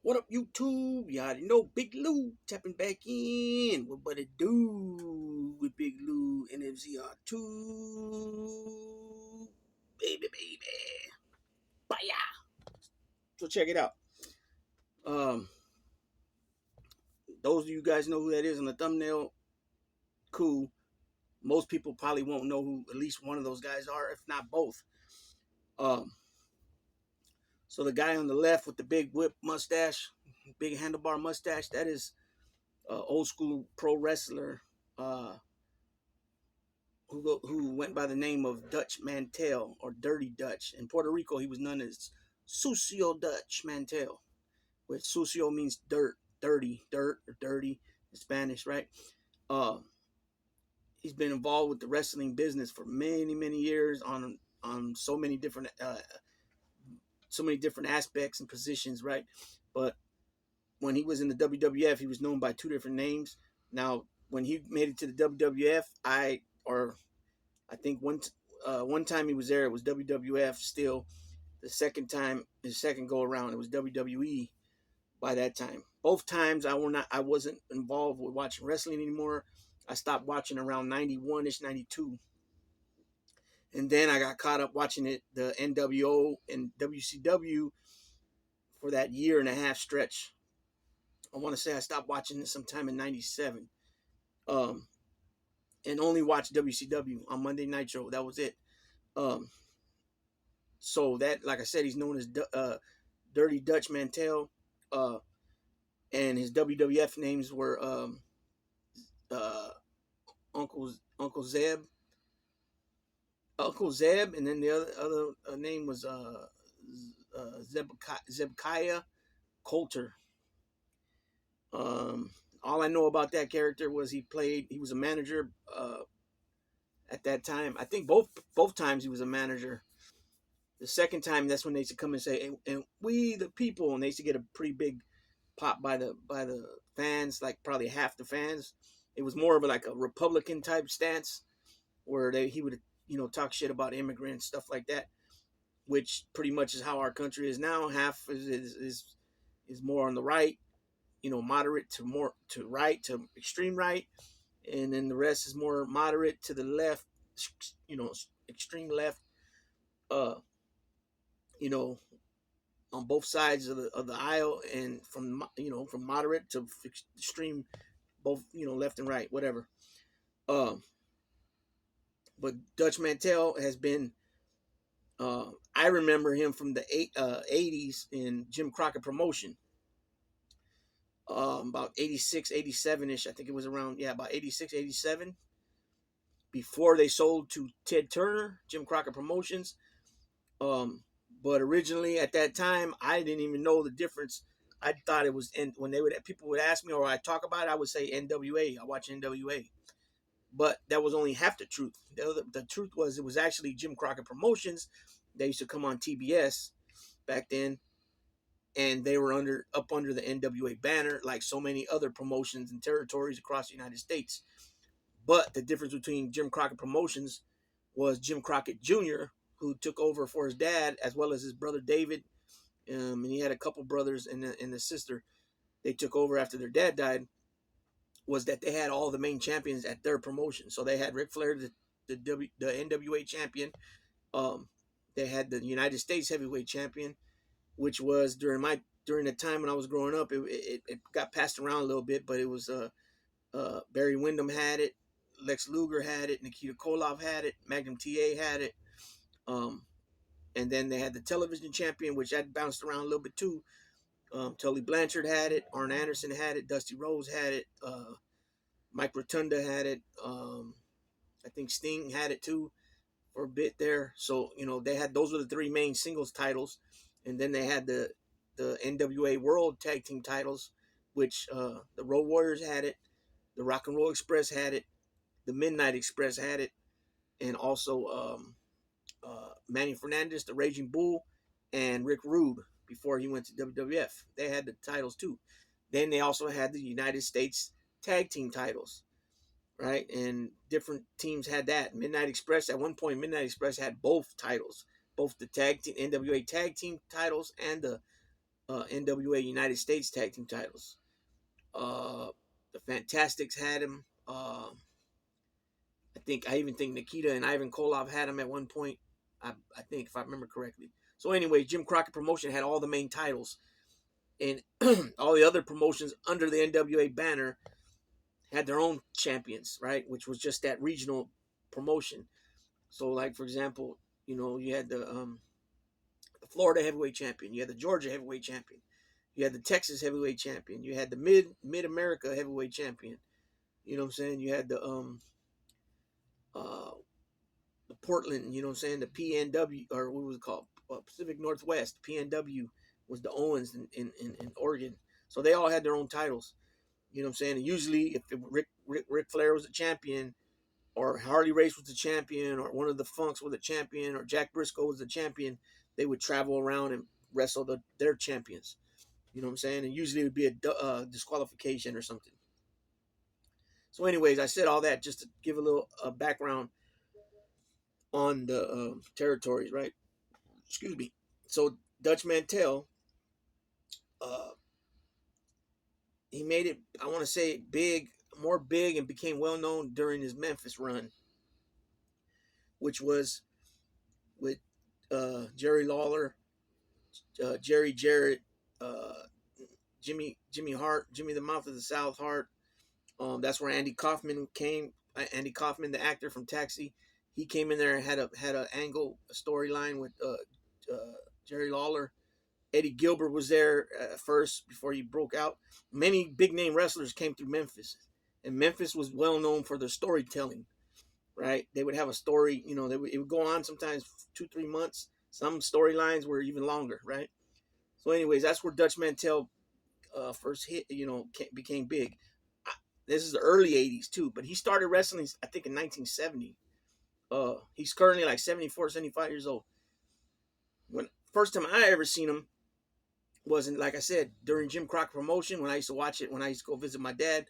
What up, YouTube? You already know Big Lou tapping back in. What but it do with Big Lou and MZR2? Baby. Baya. So check it out. Um, those of you guys know who that is on the thumbnail. Cool. Most people probably won't know who at least one of those guys are, if not both. Um, so the guy on the left with the big whip mustache, big handlebar mustache, that is old school pro wrestler who went by the name of Dutch Mantel or Dirty Dutch. In Puerto Rico, he was known as Sucio Dutch Mantel, which Sucio means dirt, dirty, dirt or dirty in Spanish, right? Uh, he's been involved with the wrestling business for many years on so many different aspects and positions, right? But when he was in the WWF, he was known by two different names. Now, when he made it to the WWF, I think one time he was there, it was WWF still. The second time, his second go around, it was WWE. By that time, both times I wasn't involved with watching wrestling anymore. I stopped watching around 91 ish, 92, and then I got caught up watching the NWO and WCW for that year and a half stretch. I want to say I stopped watching it sometime in 97. Um, and only watched WCW on Monday Nitro. That was it. Um, so that, like I said, he's known as Dirty Dutch Mantel, uh, and his WWF names were uh, Uncle Zeb, and then the other name was Zebkiah Coulter. Um, all I know about that character was he was a manager at that time. I think both times he was a manager. The second time, that's when they used to come and say, and we the people, and they used to get a pretty big pop by the fans, like probably half the fans. It was more of like a Republican type stance where he would talk shit about immigrants, stuff like that, which pretty much is how our country is now. Half is more on the right, moderate to more to right to extreme right, and then the rest is more moderate to the left, extreme left. Uh, you know, on both sides of the aisle, and from moderate to extreme, both left and right, whatever. Um, but Dutch Mantel has been. I remember him from the 80s in Jim Crockett promotion. About 86, 87 ish. I think it was around, yeah, about 86, 87. Before they sold to Ted Turner, Jim Crockett Promotions. Um, but originally at that time, I didn't even know the difference. I thought it was when people would ask me or I talk about it, I would say NWA. I watch NWA, but that was only half the truth. The truth was it was actually Jim Crockett Promotions. They used to come on TBS back then, and they were up under the NWA banner, like so many other promotions and territories across the United States. But the difference between Jim Crockett Promotions was Jim Crockett Jr., who took over for his dad, as well as his brother David. And he had a couple brothers and the sister. They took over after their dad died. Was that they had all the main champions at their promotion. So they had Ric Flair, the NWA champion. Um, they had the United States heavyweight champion, which was during the time when I was growing up. It got passed around a little bit, but it was Barry Windham had it, Lex Luger had it, Nikita Koloff had it, Magnum TA had it. Um, and then they had the television champion, which had bounced around a little bit too. Tully Blanchard had it, Arn Anderson had it, Dusty Rhodes had it, Mike Rotunda had it. I think Sting had it too for a bit there. So they had those were the three main singles titles, and then they had the NWA World Tag Team titles, which the Road Warriors had it, the Rock and Roll Express had it, the Midnight Express had it, and also Manny Fernandez, the Raging Bull, and Rick Rude before he went to WWF. They had the titles too. Then they also had the United States Tag Team titles, right? And different teams had that. Midnight Express, at one point, Midnight Express had both titles, both the tag team NWA Tag Team titles and the NWA United States Tag Team titles. The Fantastics had him. I even think Nikita and Ivan Koloff had him at one point. I think, if I remember correctly. So anyway, Jim Crockett Promotion had all the main titles, and all the other promotions under the NWA banner had their own champions, right? Which was just that regional promotion. So, like for example, you had the Florida Heavyweight Champion, you had the Georgia Heavyweight Champion, you had the Texas Heavyweight Champion, you had the Mid America Heavyweight Champion. You know what I'm saying? You had uh the Portland, you know what I'm saying, the PNW, or what was it called? Pacific Northwest. PNW was the Owens in Oregon. So they all had their own titles. You know what I'm saying? And usually, if Ric Flair was a champion, or Harley Race was the champion, or one of the Funks was the champion, or Jack Briscoe was the champion, they would travel around and wrestle their champions. You know what I'm saying? And usually it would be a disqualification or something. So, anyways, I said all that just to give a little background on the territories, right? Excuse me. So Dutch Mantel, uh, he made it, I want to say, big, more big, and became well known during his Memphis run, which was with Jerry Lawler, Jerry Jarrett, uh, Jimmy Hart, Jimmy the Mouth of the South Hart. That's where Andy Kaufman came. Andy Kaufman, the actor from Taxi, he came in there and had a storyline with Jerry Lawler. Eddie Gilbert was there first before he broke out. Many big name wrestlers came through Memphis, and Memphis was well known for their storytelling. Right? They would have a story. It would go on sometimes 2-3 months. Some storylines were even longer. Right? So, anyways, that's where Dutch Mantel first hit. Became big. This is the early '80s too, but he started wrestling, I think, in 1970. He's currently like 74, 75 years old. When first time I ever seen him wasn't, like I said, during Jim Crockett Promotion, when I used to watch it when I used to go visit my dad.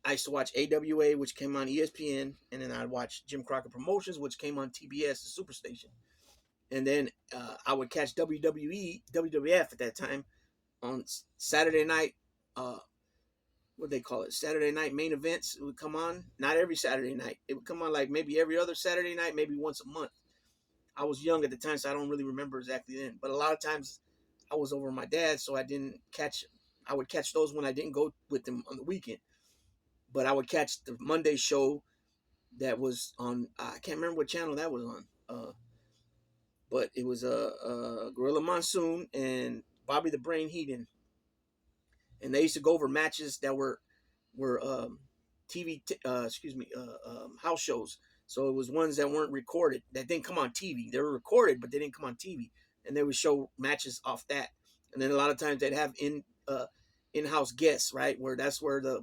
I used to watch AWA, which came on ESPN, and then I'd watch Jim Crockett Promotions, which came on TBS, the Superstation. And then I would catch WWE, WWF at that time on Saturday night. What they call it? Saturday night main events. It would come on, not every Saturday night. It would come on like maybe every other Saturday night, maybe once a month. I was young at the time, so I don't really remember exactly then. But a lot of times I was over my dad, so I didn't catch. I would catch those when I didn't go with them on the weekend. But I would catch the Monday show that was on. I can't remember what channel that was on. But it was Gorilla Monsoon and Bobby the Brain Heenan, and they used to go over matches that were TV. House shows. So it was ones that weren't recorded, that didn't come on TV. They were recorded, but they didn't come on TV, and they would show matches off that. And then a lot of times they'd have in-house guests, right? Where that's where the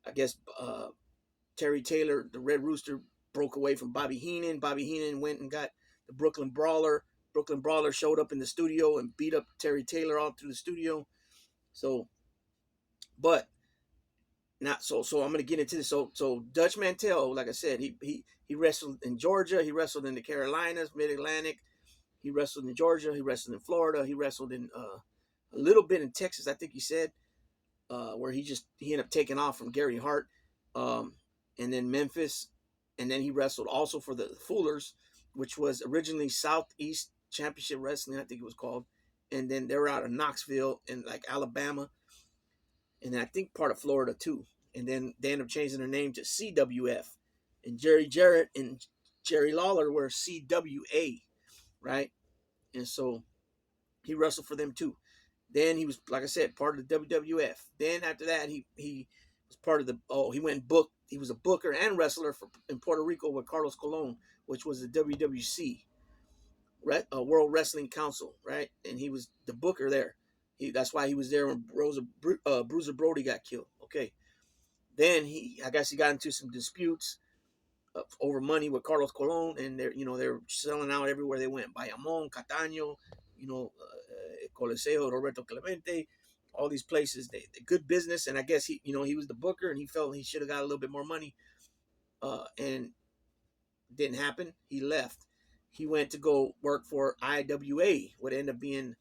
I guess Terry Taylor, the Red Rooster, broke away from Bobby Heenan. Bobby Heenan went and got the Brooklyn Brawler. Brooklyn Brawler showed up in the studio and beat up Terry Taylor all through the studio. So, but not so. So I'm gonna get into this. So Dutch Mantel, like I said, he wrestled in Georgia. He wrestled in the Carolinas, Mid Atlantic. He wrestled in Georgia. He wrestled in Florida. He wrestled in a little bit in Texas, I think he said, where he ended up taking off from Gary Hart, and then Memphis, and then he wrestled also for the Fullers, which was originally Southeast Championship Wrestling, I think it was called, and then they were out of Knoxville in like Alabama, and then I think part of Florida too, and then they ended up changing their name to CWF, and Jerry Jarrett and Jerry Lawler were CWA, right? And so he wrestled for them too. Then he was, like I said, part of the WWF. Then after that, he was part of the, he went and booked, he was a booker and wrestler in Puerto Rico with Carlos Colon, which was the WWC, right? World Wrestling Council, right? And he was the booker there. That's why he was there when Bruiser Brody got killed. Okay. Then I guess he got into some disputes over money with Carlos Colon, and they're selling out everywhere they went. Bayamon, Cataño, Coliseo, Roberto Clemente, all these places. They good business, and I guess he was the booker, and he felt he should have got a little bit more money, and didn't happen. He left. he went to go work for IWA, would end up being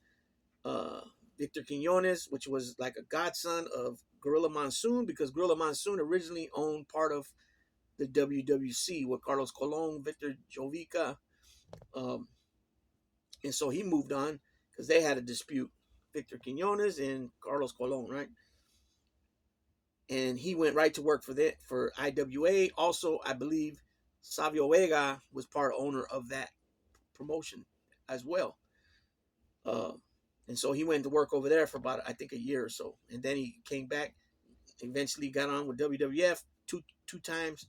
uh, Victor Quinones, which was like a godson of Gorilla Monsoon, because Gorilla Monsoon originally owned part of the WWC with Carlos Colon, Victor Jovica, um, and so he moved on because they had a dispute, Victor Quinones and Carlos Colon, right? And he went right to work for IWA. Also, I believe Savio Vega was part owner of that promotion as well. Uh, and so he went to work over there for about, I think, a year or so, and then he came back. Eventually, got on with WWF two times,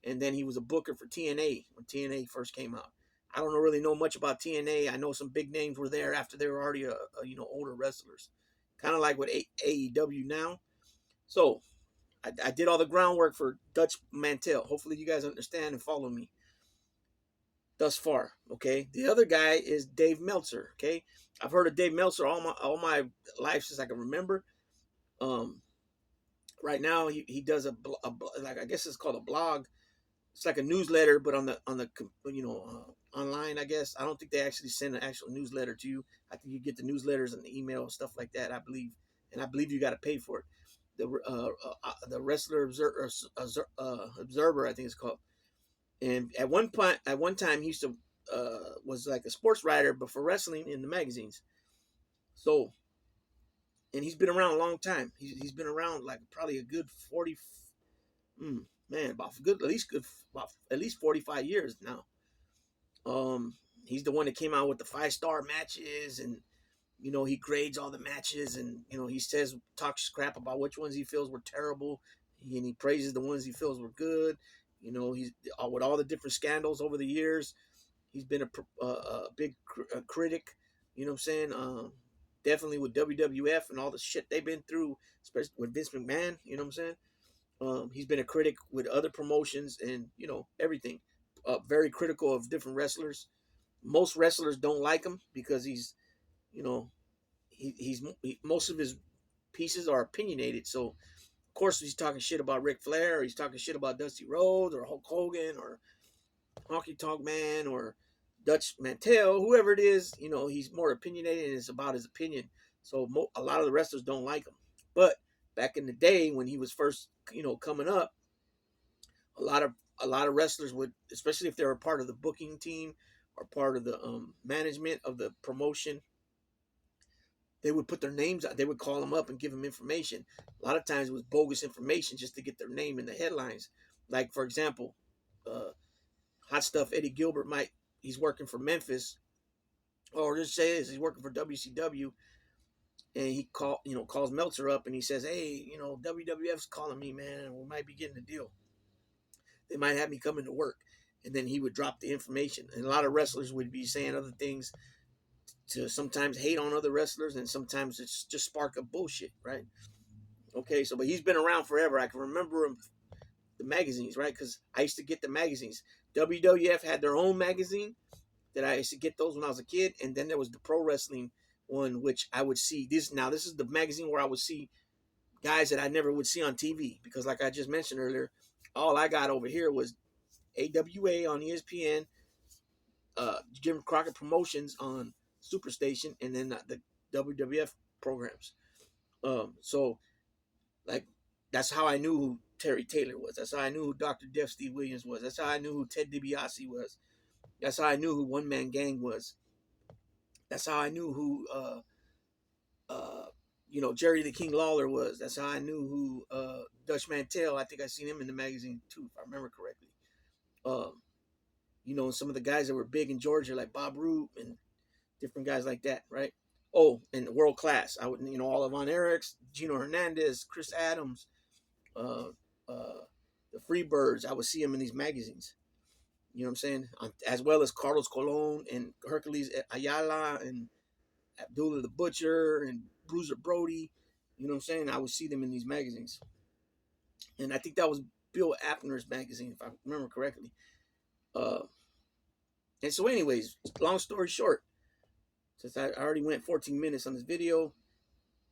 and then he was a booker for TNA when TNA first came out. I don't really know much about TNA. I know some big names were there after they were already older wrestlers, kind of like with AEW now. So I did all the groundwork for Dutch Mantel. Hopefully, you guys understand and follow me thus far. Okay, the other guy is Dave Meltzer. Okay, I've heard of Dave Meltzer all my life since I can remember. Um, right now he does like, I guess it's called a blog. It's like a newsletter, but on the online. I guess I don't think they actually send an actual newsletter to you. I think you get the newsletters and the email stuff like that. I believe, and I believe you got to pay for it. The Wrestler Observer, I think it's called. And at one time, he used to was like a sports writer, but for wrestling in the magazines. So, and he's been around a long time. He's been around like probably a good 40, man, about good about at least 45 years now. Um, he's the one that came out with the 5-star matches, and he grades all the matches, and he talks crap about which ones he feels were terrible, and he praises the ones he feels were good. He's with all the different scandals over the years. He's been a big critic. You know what I'm saying? Definitely with WWF and all the shit they've been through, especially with Vince McMahon. You know what I'm saying? He's been a critic with other promotions and everything. Very critical of different wrestlers. Most wrestlers don't like him because he's, you know, most of his pieces are opinionated. So of course he's talking shit about Ric Flair, or he's talking shit about Dusty Rhodes, or Hulk Hogan, or Honky Tonk Man, or Dutch Mantel, whoever it is. He's more opinionated, and it's about his opinion. So a lot of the wrestlers don't like him. But back in the day when he was first, coming up, a lot of wrestlers would, especially if they were part of the booking team or part of the management of the promotion, they would put their names out. They would call them up and give them information. A lot of times it was bogus information just to get their name in the headlines. Like, for example, Hot Stuff Eddie Gilbert he's working for Memphis, or just say he's working for WCW, and he calls Meltzer up and he says, "Hey, WWF's calling me, man, and we might be getting a deal. They might have me coming to work." And then he would drop the information. And a lot of wrestlers would be saying other things to sometimes hate on other wrestlers, and sometimes it's just spark up bullshit, right? Okay, so but he's been around forever. I can remember him, the magazines, right? Because I used to get the magazines. WWF had their own magazine that I used to get those when I was a kid, and then there was the pro wrestling one, which I would see. This is the magazine where I would see guys that I never would see on TV, because like I just mentioned earlier, all I got over here was AWA on ESPN, Jim Crockett Promotions on Superstation, and then the WWF programs. So like that's how I knew who Terry Taylor was. That's how I knew who Dr. Death Steve Williams was. That's how I knew who Ted DiBiase was. That's how I knew who One Man Gang was. That's how I knew who Jerry the King Lawler was. That's how I knew who Dutch Mantel. I think I seen him in the magazine too, if I remember correctly. Some of the guys that were big in Georgia, like Bob Root and different guys like that, right? Oh, and World Class. I would, all of Von Erichs, Gino Hernandez, Chris Adams, uh, the Freebirds. I would see them in these magazines. You know what I'm saying? As well as Carlos Colon and Hercules Ayala and Abdullah the Butcher and Bruiser Brody. You know what I'm saying? I would see them in these magazines. And I think that was Bill Apner's magazine, if I remember correctly. And so anyways, long story short, since I already went 14 minutes on this video,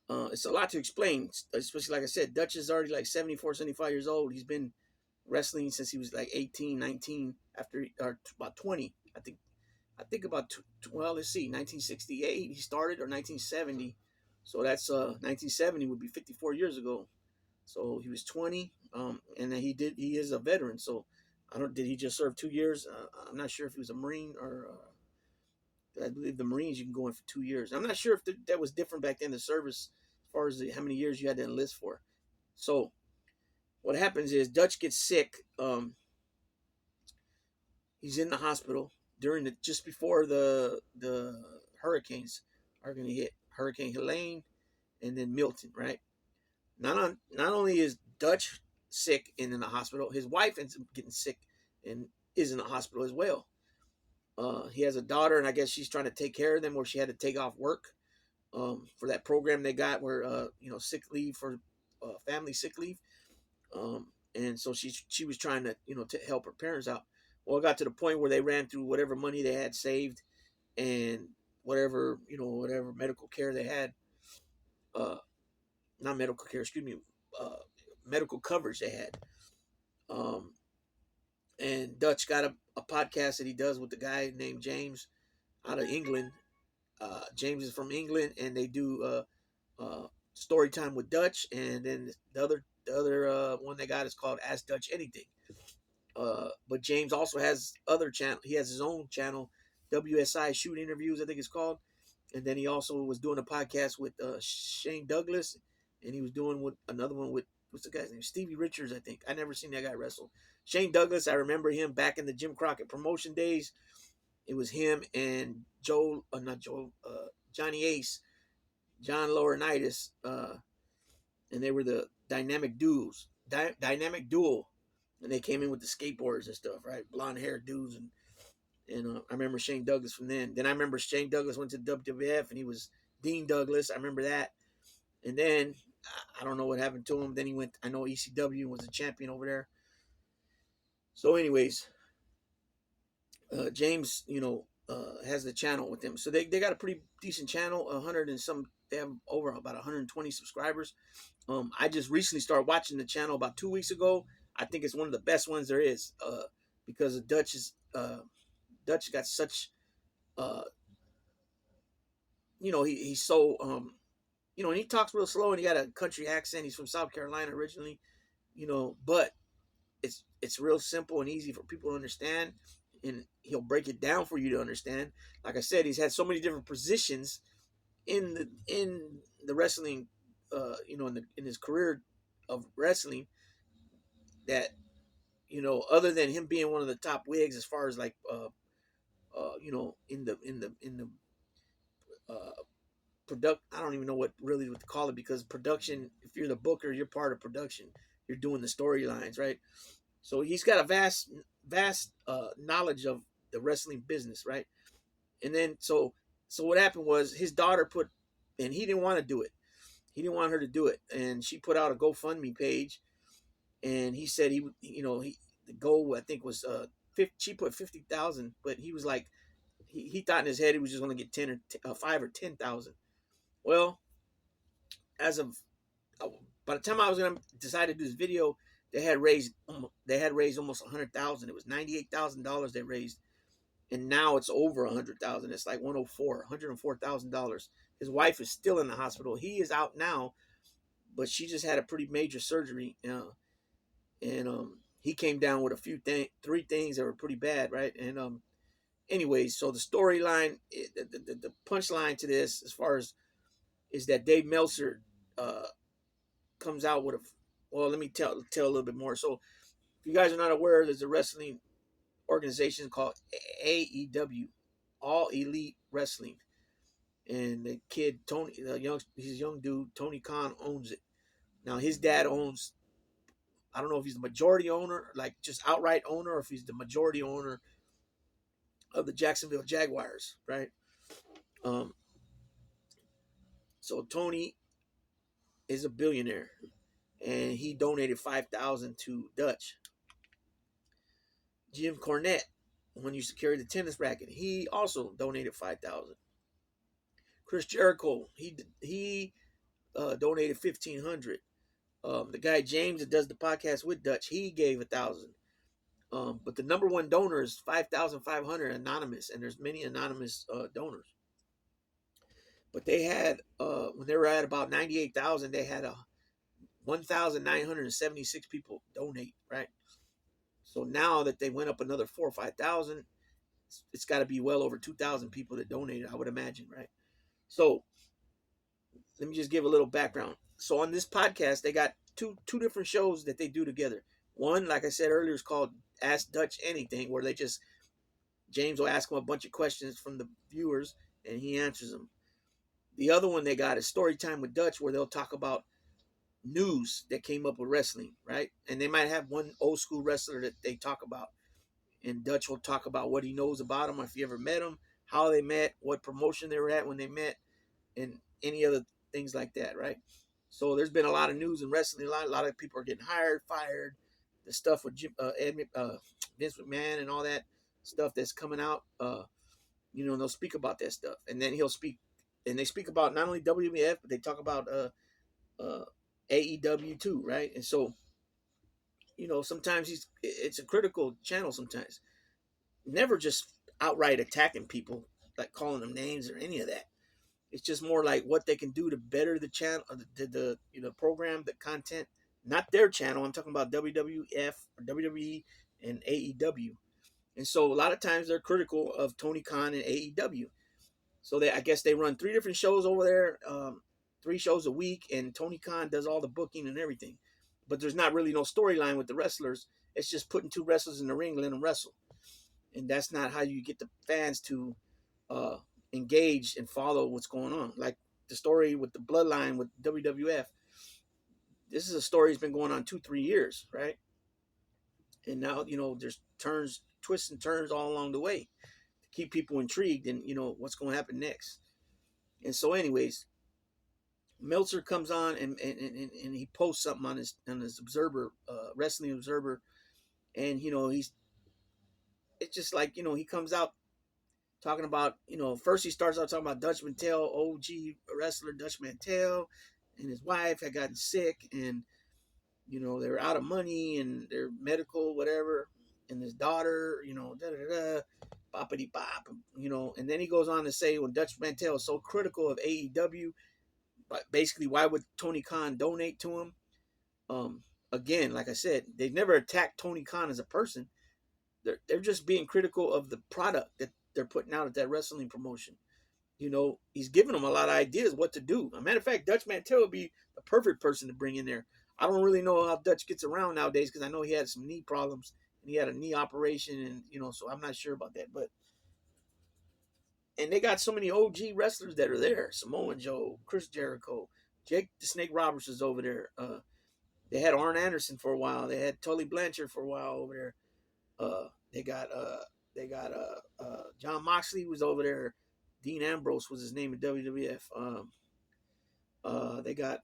it's a lot to explain, especially like I said, Dutch is already like 74, 75 years old. He's been wrestling since he was like 18, 19, or about 20, I think. I think about let's see, 1968 he started, or 1970. So that's 1970 would be 54 years ago. So he was 20, and then he is a veteran. So I don't did he just serve 2 years? I'm not sure if he was a Marine or. I believe the Marines you can go in for 2 years. I'm not sure if that was different back then, the service, as far as how many years you had to enlist for. So what happens is Dutch gets sick. He's in the hospital during just before the hurricanes are going to hit, Hurricane Helene and then Milton, right? Not only is Dutch sick and in the hospital, his wife ends up getting sick and is in the hospital as well. He has a daughter, and I guess she's trying to take care of them, where she had to take off work for that program they got, where sick leave for family sick leave. And so she was trying to to help her parents out. Well, it got to the point where they ran through whatever money they had saved and whatever medical care they had. Uh, Not medical care, excuse me, uh, medical coverage they had. Um, and Dutch got a podcast that he does with the guy named James out of England. James is from England, and they do story time with Dutch. And then the other one they got is called Ask Dutch Anything. But James also has other channel. He has his own channel, WSI Shoot Interviews, I think it's called. And then he also was doing a podcast with Shane Douglas, and he was doing with another one with what's the guy's name? Stevie Richards, I think. I never seen that guy wrestle. Shane Douglas, I remember him back in the Jim Crockett promotion days. It was him and Johnny Ace, John Laurinaitis, and they were the dynamic duos, dynamic duo, and they came in with the skateboards and stuff, right? Blonde hair dudes, and I remember Shane Douglas from then. Then I remember Shane Douglas went to WWF, and he was Dean Douglas. I remember that. And then I don't know what happened to him. Then he went, I know, ECW and was a champion over there. So, anyways, James, has the channel with them. So they got a pretty decent channel, 100 and some. They have over about 120 subscribers. I just recently started watching the channel about 2 weeks ago. I think it's one of the best ones there is, because of Dutch got such, he's so, and he talks real slow, and he got a country accent. He's from South Carolina originally, but it's real simple and easy for people to understand, and he'll break it down for you to understand. Like I said, he's had so many different positions in the wrestling, in his career of wrestling, that other than him being one of the top wigs as far as like in the product, I don't even know what to call it, because production, if you're the booker, you're part of production, you're doing the storylines, right? So he's got a vast knowledge of the wrestling business, right? And then so what happened was his daughter and he didn't want to do it. He didn't want her to do it, and she put out a GoFundMe page, and he said the goal I think was she put 50,000, but he was like he thought in his head he was just going to get 10 or 5 or 10,000. Well, as of by the time I was going to decide to do this video, they had raised almost 100,000. It was $98,000 they raised, and now it's over 100,000. It's like $104,000. His wife is still in the hospital. He is out now, but she just had a pretty major surgery, and he came down with three things that were pretty bad, right? And anyways, so the storyline, the punchline to this, as far as, is that Dave Meltzer comes out with well, let me tell a little bit more. So if you guys are not aware, there's a wrestling organization called AEW, All Elite Wrestling, and the kid Tony, he's a young dude, Tony Khan, owns it. Now his dad owns, I don't know if he's the majority owner, like just outright owner, or if he's the majority owner of the Jacksonville Jaguars, right? So Tony is a billionaire, and he donated 5,000 to Dutch. Jim Cornette, when he used to carry the tennis racket, he also donated 5,000. Chris Jericho, he donated 1,500. The guy James that does the podcast with Dutch, he gave 1,000. But the number one donor is 5,500 anonymous, and there's many anonymous donors. But they had when they were at about 98,000, they had 1,976 people donate, right? So now that they went up another 4 or 5,000, it's got to be well over 2,000 people that donated, I would imagine, right? So let me just give a little background. So on this podcast, they got two different shows that they do together. One, like I said earlier, is called Ask Dutch Anything, where they just James will ask him a bunch of questions from the viewers and he answers them. The other one they got is Story Time with Dutch, where they'll talk about news that came up with wrestling, right? And they might have one old school wrestler that they talk about, and Dutch will talk about what he knows about him, if he ever met him, how they met, what promotion they were at when they met, and any other things like that, right? So there's been a lot of news in wrestling. A lot of people are getting hired, fired. The stuff with Vince McMahon and all that stuff that's coming out. They'll speak about that stuff, and then he'll speak, and they speak about not only WWF, but they talk about AEW too, right? And so, sometimes it's a critical channel. Sometimes, never just outright attacking people, like calling them names or any of that. It's just more like what they can do to better the channel, the program, the content. Not their channel. I'm talking about WWF or WWE and AEW. And so a lot of times they're critical of Tony Khan and AEW. So I guess they run 3 different shows over there, 3 shows a week, and Tony Khan does all the booking and everything. But there's not really no storyline with the wrestlers. It's just putting 2 wrestlers in the ring, letting them wrestle. And that's not how you get the fans to engage and follow what's going on. Like the story with the bloodline with WWF. This is a story that's been going on 2-3 years, right? And now, there's twists and turns all along the way to keep people intrigued and, what's going to happen next. And so anyways, Meltzer comes on and he posts something on his Observer, Wrestling Observer. And, it's just like, he comes out talking about, first he starts out talking about Dutch Mantell, OG wrestler Dutch Mantell, and his wife had gotten sick, and they were out of money and their medical whatever, and his daughter, boppity bop, and then he goes on to say when Dutch Mantell is so critical of AEW, but basically why would Tony Khan donate to him? Again, like I said, they've never attacked Tony Khan as a person. They're just being critical of the product that they're putting out at that wrestling promotion. He's giving them a lot of ideas what to do. As a matter of fact, Dutch Mantell would be the perfect person to bring in there. I don't really know how Dutch gets around nowadays because I know he had some knee problems and he had a knee operation, and so I'm not sure about that. And they got so many OG wrestlers that are there: Samoa Joe, Chris Jericho, Jake the Snake Roberts is over there. They had Arn Anderson for a while. They had Tully Blanchard for a while over there. They got John Moxley was over there. Dean Ambrose was his name in WWF. They got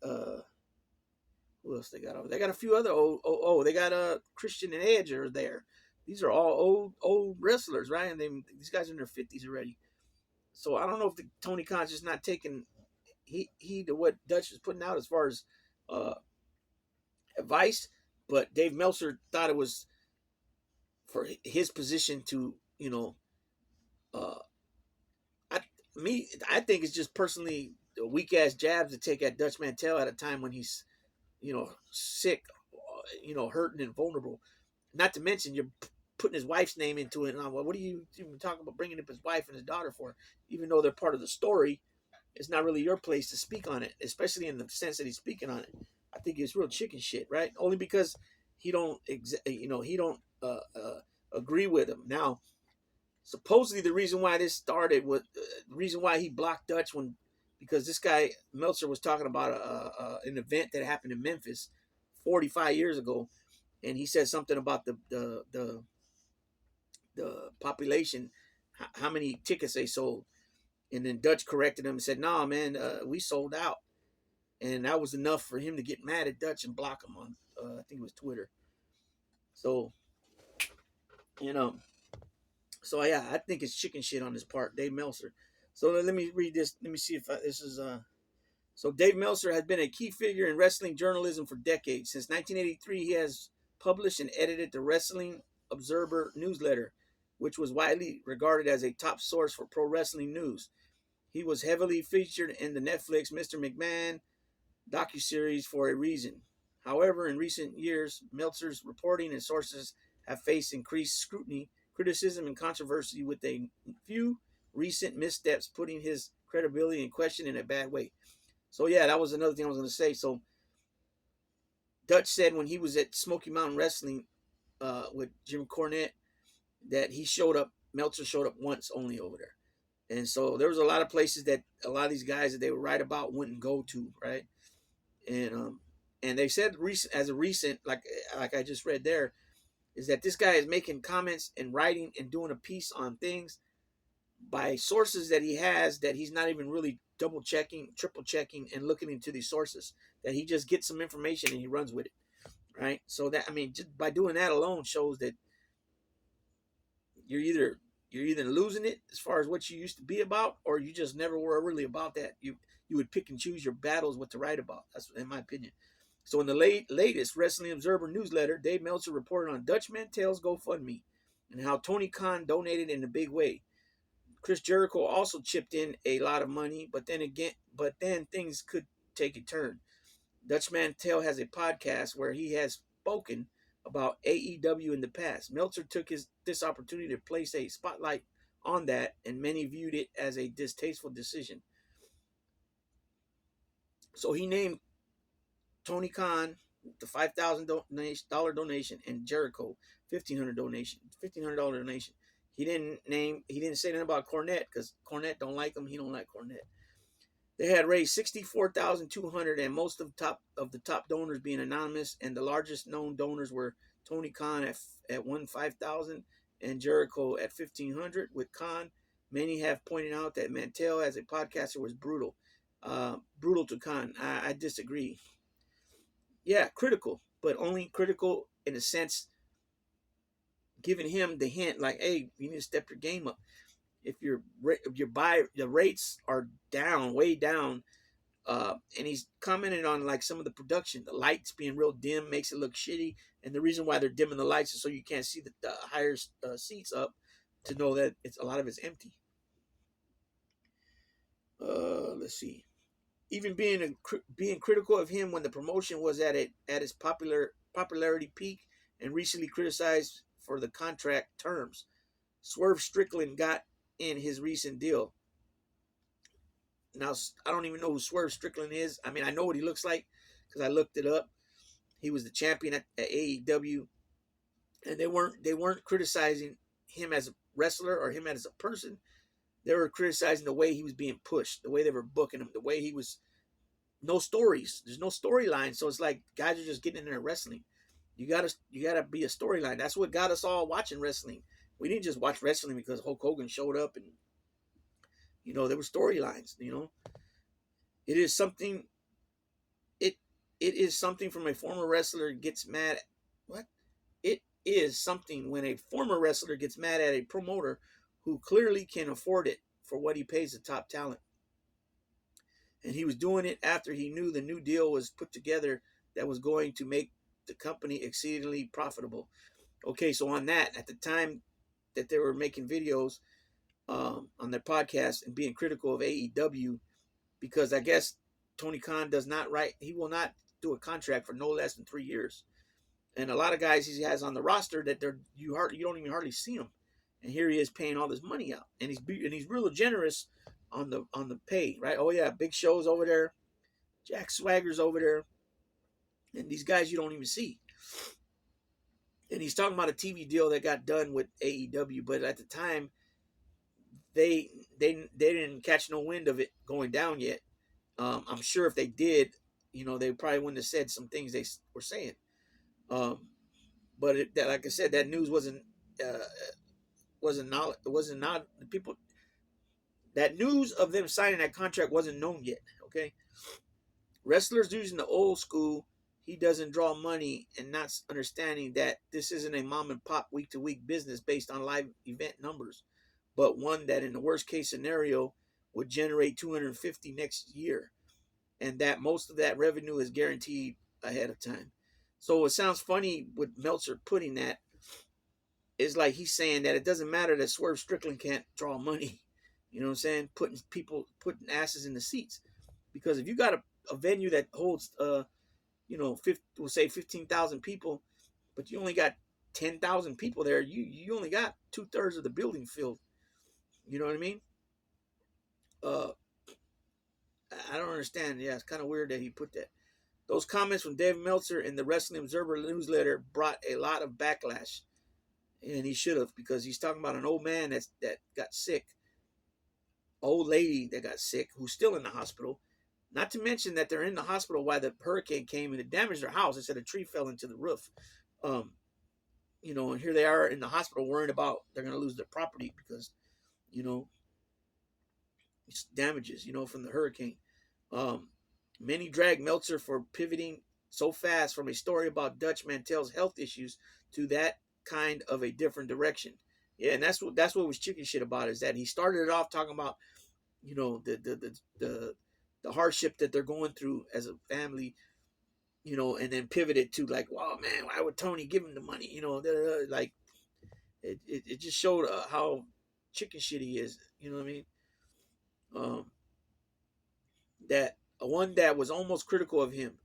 who else they got over? They got a few other they got Christian and Edge are there. These are all old wrestlers, right? And these guys are in their 50s already. So I don't know if Tony Khan's just not taking heed to what Dutch is putting out as far as advice, but Dave Meltzer thought it was for his position to, I think it's just personally weak ass jabs to take at Dutch Mantell at a time when he's, sick, hurting and vulnerable. Not to mention you're putting his wife's name into it. And what are you even talking about bringing up his wife and his daughter for? Even though they're part of the story, it's not really your place to speak on it, especially in the sense that he's speaking on it. I think it's real chicken shit, right? Only because he don't agree with him. Now, supposedly the reason why this started was the reason why he blocked Dutch because this guy Meltzer was talking about an event that happened in Memphis 45 years ago, and he said something about the population, how many tickets they sold, and then Dutch corrected him and said, "Nah, man, we sold out," and that was enough for him to get mad at Dutch and block him on I think it was Twitter. So, so yeah, I think it's chicken shit on his part, Dave Meltzer. So let me read this. Let me see if this is So Dave Meltzer has been a key figure in wrestling journalism for decades. Since 1983, he has published and edited the Wrestling Observer newsletter, which was widely regarded as a top source for pro wrestling news. He was heavily featured in the Netflix Mr. McMahon docuseries for a reason. However, in recent years, Meltzer's reporting and sources have faced increased scrutiny, criticism, and controversy, with a few recent missteps putting his credibility in question in a bad way. So yeah, that was another thing I was going to say. So Dutch said when he was at Smoky Mountain Wrestling with Jim Cornette that he showed up. Meltzer showed up once only over there, and so there was a lot of places that a lot of these guys that they would write about wouldn't go to, right? And they said as a recent, like I just read there, is that this guy is making comments and writing and doing a piece on things by sources that he has that he's not even really double checking, triple checking, and looking into these sources. That he just gets some information and he runs with it, right? So that, I mean, just by doing that alone shows that you're either losing it as far as what you used to be about, or you just never were really about that. You would pick and choose your battles what to write about. That's in my opinion. So in the latest Wrestling Observer newsletter, Dave Meltzer reported on Dutch Mantel's GoFundMe and how Tony Khan donated in a big way. Chris Jericho also chipped in a lot of money, but then things could take a turn. Dutch Mantel has a podcast where he has spoken about AEW in the past. Meltzer took this opportunity to place a spotlight on that, and many viewed it as a distasteful decision. So he named Tony Khan the $5,000 donation and Jericho $1,500 donation. He didn't say anything about Cornette because Cornette don't like him. He don't like Cornette. They had raised $64,200, and most of the top donors being anonymous, and the largest known donors were Tony Khan at $5,000 and Jericho at $1,500. With Khan, many have pointed out that Mantel as a podcaster was brutal to Khan. I disagree. Yeah, critical, but only critical in a sense, giving him the hint like, hey, you need to step your game up. If the rates are down, way down, and he's commented on like some of the production, the lights being real dim makes it look shitty, and the reason why they're dimming the lights is so you can't see the higher seats up to know that a lot of it's empty. Let's see. Even being critical of him when the promotion was at its popularity peak, and recently criticized for the contract terms. Swerve Strickland got in his recent deal. Now, I don't even know who Swerve Strickland is. I mean, I know what he looks like because I looked it up. He was the champion at AEW, and they weren't criticizing him as a wrestler or him as a person. They were criticizing the way he was being pushed, the way they were booking him, the way he was. No stories. There's no storyline, so it's like guys are just getting in there wrestling. You gotta be a storyline. That's what got us all watching wrestling. We didn't just watch wrestling because Hulk Hogan showed up and there were storylines. It is something. It is something from a former wrestler gets mad. What? It is something when a former wrestler gets mad at a promoter who clearly can afford it for what he pays the top talent. And he was doing it after he knew the new deal was put together that was going to make the company exceedingly profitable. Okay, so on that, at the time that they were making videos on their podcast and being critical of AEW, because I guess Tony Khan he will not do a contract for no less than 3 years. And a lot of guys he has on the roster that you don't even hardly see them. And here he is paying all this money out, and he's real generous on the pay, right? Oh yeah, Big Show's over there, Jack Swagger's over there, and these guys you don't even see. And he's talking about a TV deal that got done with AEW, but at the time they didn't catch no wind of it going down yet. I'm sure if they did, they probably wouldn't have said some things they were saying. But like I said, that news wasn't the people. That news of them signing that contract wasn't known yet. Okay, wrestlers using the old school. He doesn't draw money and not understanding that this isn't a mom and pop week to week business based on live event numbers, but one that in the worst case scenario would generate 250 next year, and that most of that revenue is guaranteed ahead of time. So it sounds funny with Meltzer putting that, it's like he's saying that it doesn't matter that Swerve Strickland can't draw money. You know what I'm saying? Putting asses in the seats, because if you got a venue that holds we'll say 15,000 people, but you only got 10,000 people there, you only got 2/3 of the building filled. You know what I mean? Uh, I don't understand. Yeah, it's kind of weird that he put that. Those comments from Dave Meltzer in the Wrestling Observer newsletter brought a lot of backlash, and he should have, because he's talking about an old man that got sick, old lady that got sick who's still in the hospital. Not to mention that they're in the hospital while the hurricane came and it damaged their house. They said a tree fell into the roof. And here they are in the hospital worrying about they're going to lose their property because, it's damages, from the hurricane. Many drag Meltzer for pivoting so fast from a story about Dutch Mantel's health issues to that kind of a different direction. Yeah, and that's what was chicken shit about, is that he started it off talking about, the hardship that they're going through as a family, and then pivoted to like, wow, man, why would Tony give him the money? Like it just showed how chicken shit he is. You know what I mean? That one that was almost critical of him.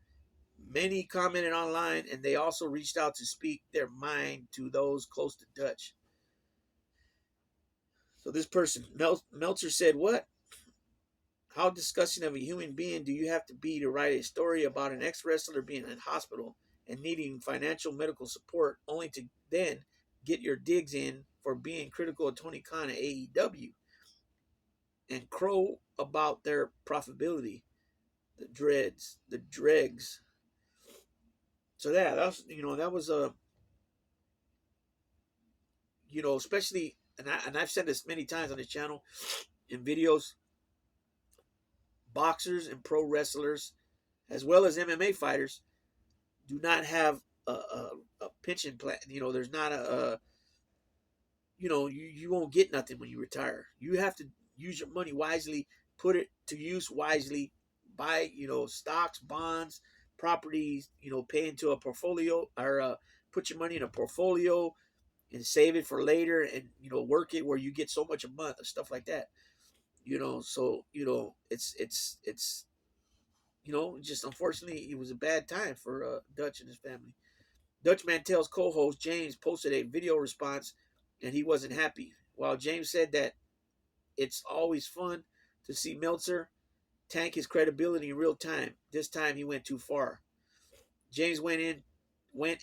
Many commented online, and they also reached out to speak their mind to those close to Dutch. So this person, Meltzer, said, "What? How disgusting of a human being do you have to be to write a story about an ex-wrestler being in hospital and needing financial medical support, only to then get your digs in for being critical of Tony Khan at AEW and crow about their profitability, the dregs." So yeah, that was a especially, and I've said this many times on this channel in videos. Boxers and pro wrestlers, as well as MMA fighters, do not have a pension plan. There's not you won't get nothing when you retire. You have to use your money wisely, put it to use wisely, buy, stocks, bonds, properties, pay into a portfolio, or put your money in a portfolio and save it for later, and, work it where you get so much a month or stuff like that. So, it's just unfortunately it was a bad time for Dutch and his family. Dutch Mantel's co-host James posted a video response, and he wasn't happy. While James said that it's always fun to see Meltzer tank his credibility in real time, this time he went too far. James went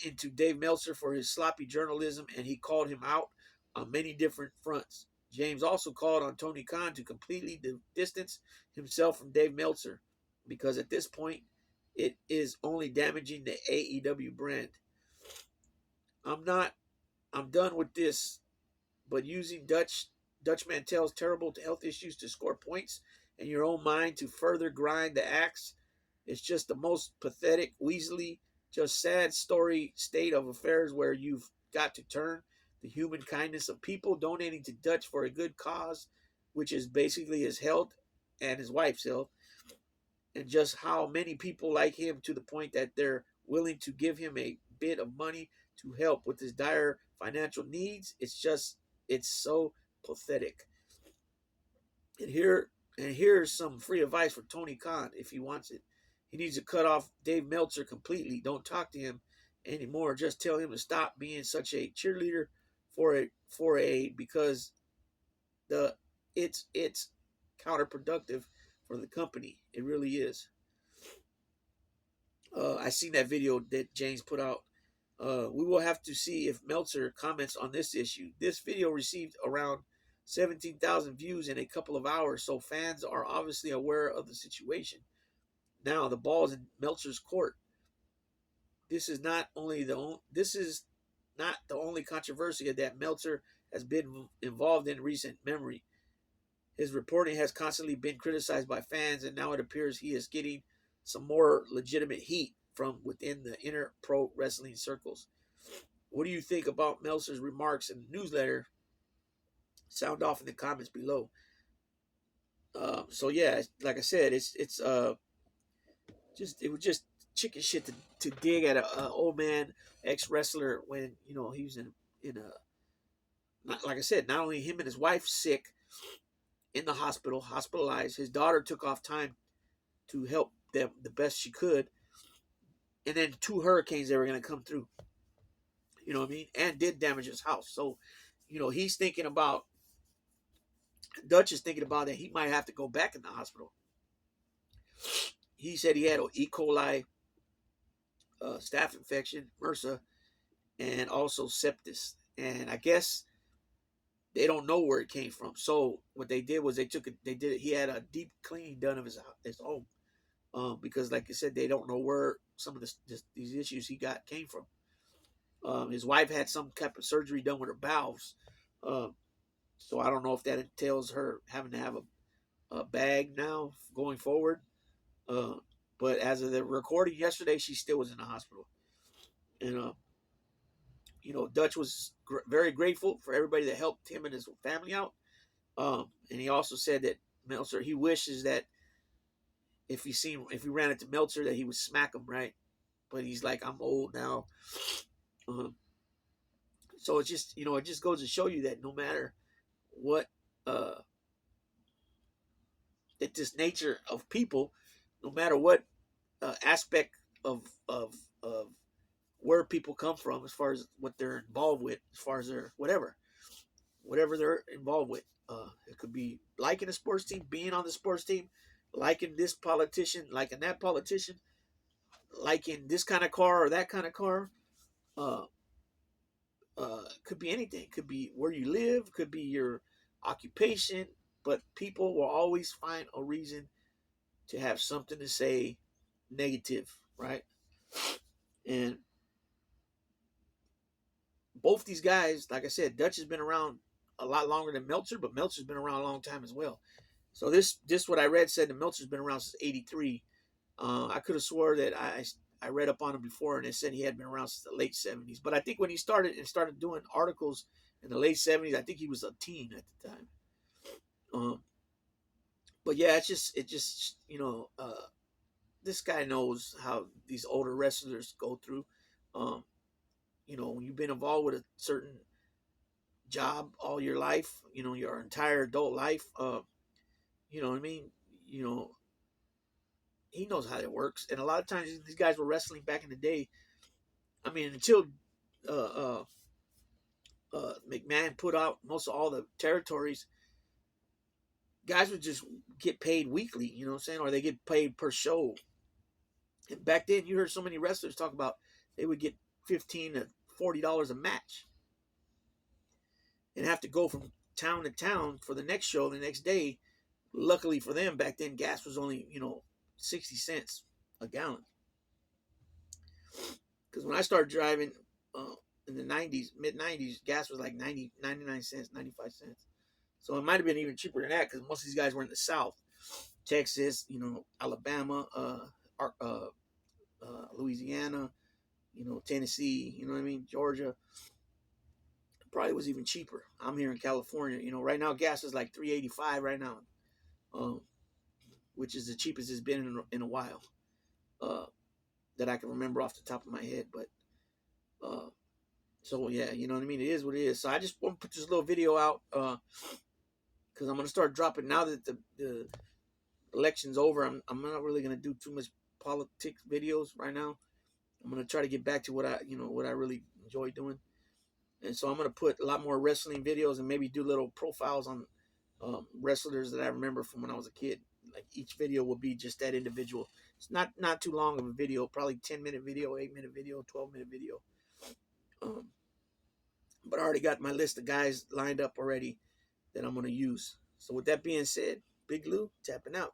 into Dave Meltzer for his sloppy journalism, and he called him out on many different fronts. James also called on Tony Khan to completely distance himself from Dave Meltzer, because at this point, it is only damaging the AEW brand. I'm done with this, but using Dutch Mantel's terrible health issues to score points in your own mind to further grind the axe, it's just the most pathetic, weaselly, just sad state of affairs, where you've got to turn the human kindness of people donating to Dutch for a good cause, which is basically his health and his wife's health, and just how many people like him to the point that they're willing to give him a bit of money to help with his dire financial needs. It's so pathetic. And here's some free advice for Tony Khan if he wants it. He needs to cut off Dave Meltzer completely. Don't talk to him anymore. Just tell him to stop being such a cheerleader because it's counterproductive for the company. It really is. I seen that video that James put out. We will have to see if Meltzer comments on this issue. This video received around 17,000 views in a couple of hours, so fans are obviously aware of the situation. Now the ball is in Meltzer's court. This is not the only controversy that Meltzer has been involved in recent memory. His reporting has constantly been criticized by fans, and now it appears he is getting some more legitimate heat from within the inner pro wrestling circles. What do you think about Meltzer's remarks in the newsletter? Sound off in the comments below. So yeah, like I said, it was just chicken shit to dig at a old man ex wrestler when he was in a Not, like I said, not only him and his wife sick in the hospital, hospitalized. His daughter took off time to help them the best she could, and then 2 hurricanes that were going to come through. You know what I mean? And did damage his house. So, he's thinking about, Dutch is thinking about that he might have to go back in the hospital. He said he had an E. coli staph infection, MRSA, and also sepsis. And I guess they don't know where it came from. So what they did was he had a deep cleaning done of his home, because like I said, they don't know where some of these issues he got came from. His wife had some type of surgery done with her valves, so I don't know if that entails her having to have a bag now going forward. But as of the recording yesterday, she still was in the hospital, and Dutch was very grateful for everybody that helped him and his family out. And he also said that Meltzer, he wishes that if he ran into Meltzer, that he would smack him, right? But he's like, I'm old now. So it just goes to show you that no matter what, that this nature of people, no matter what aspect of where people come from, as far as what they're involved with, as far as their whatever they're involved with, it could be liking a sports team, being on the sports team, liking this politician, liking that politician, liking this kind of car or that kind of car. Could be anything. Could be where you live. Could be your occupation. But people will always find a reason to have something to say negative, right? And both these guys, like I said, Dutch has been around a lot longer than Meltzer, but Meltzer's been around a long time as well. So this what I read said that Meltzer's been around since '83. I could have swore that I read up on him before, and it said he had been around since the late '70s. But I think when he started doing articles in the late '70s, I think he was a teen at the time. But yeah, this guy knows how these older wrestlers go through. When you've been involved with a certain job all your life, your entire adult life, you know what I mean? He knows how it works. And a lot of times these guys were wrestling back in the day. I mean, until uh, McMahon put out most of all the territories, guys would just get paid weekly, you know what I'm saying? Or they get paid per show. And back then, you heard so many wrestlers talk about they would get $15 to $40 a match and have to go from town to town for the next show the next day. Luckily for them, back then, gas was only, 60 cents a gallon. Because when I started driving in the 90s, mid-90s, gas was like 99 cents, 95 cents. So it might have been even cheaper than that because most of these guys were in the South. Texas, Alabama, Louisiana, Tennessee, you know what I mean? Georgia. Probably was even cheaper. I'm here in California. Right now gas is like $3.85 right now, which is the cheapest it's been in a while that I can remember off the top of my head. But so yeah, you know what I mean? It is what it is. So I just want to put this little video out because I'm going to start dropping now that the election's over. I'm not really going to do too much politics videos right now. I'm going to try to get back to what I really enjoy doing. And so I'm going to put a lot more wrestling videos and maybe do little profiles on wrestlers that I remember from when I was a kid. Like each video will be just that individual. It's not too long of a video, probably 10-minute video, 8-minute video, 12-minute video. But I already got my list of guys lined up already that I'm going to use. So with that being said, Big Lou tapping out.